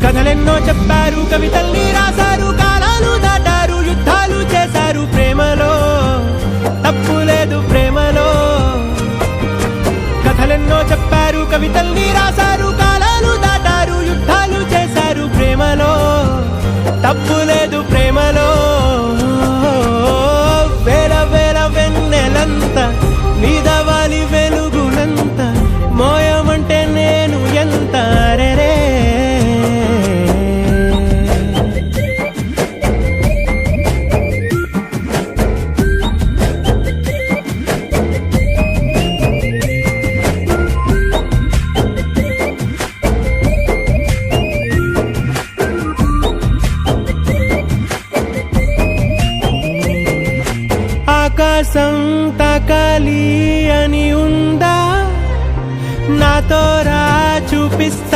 కథలెన్నో చెప్పారు, కవితల్ని రాశారు, కాలాలు దాటారు, యుద్ధాలు చేశారు. ప్రేమలో తప్పు లేదు, ప్రేమలో. కథలెన్నో చెప్పారు, కవితల్ని రాశారు, కాలాలు దాటారు, యుద్ధాలు చేశారు. ప్రేమలో తప్పు లేదు, ప్రేమలో. వేల వేల వెన్నెలంత నీదవాలి వెలుగునంత, మోయమంటే నేను ఎంత రే. ఆకాశం తాకాలి అని ఉందా, నాతో రా చూపిస్తా.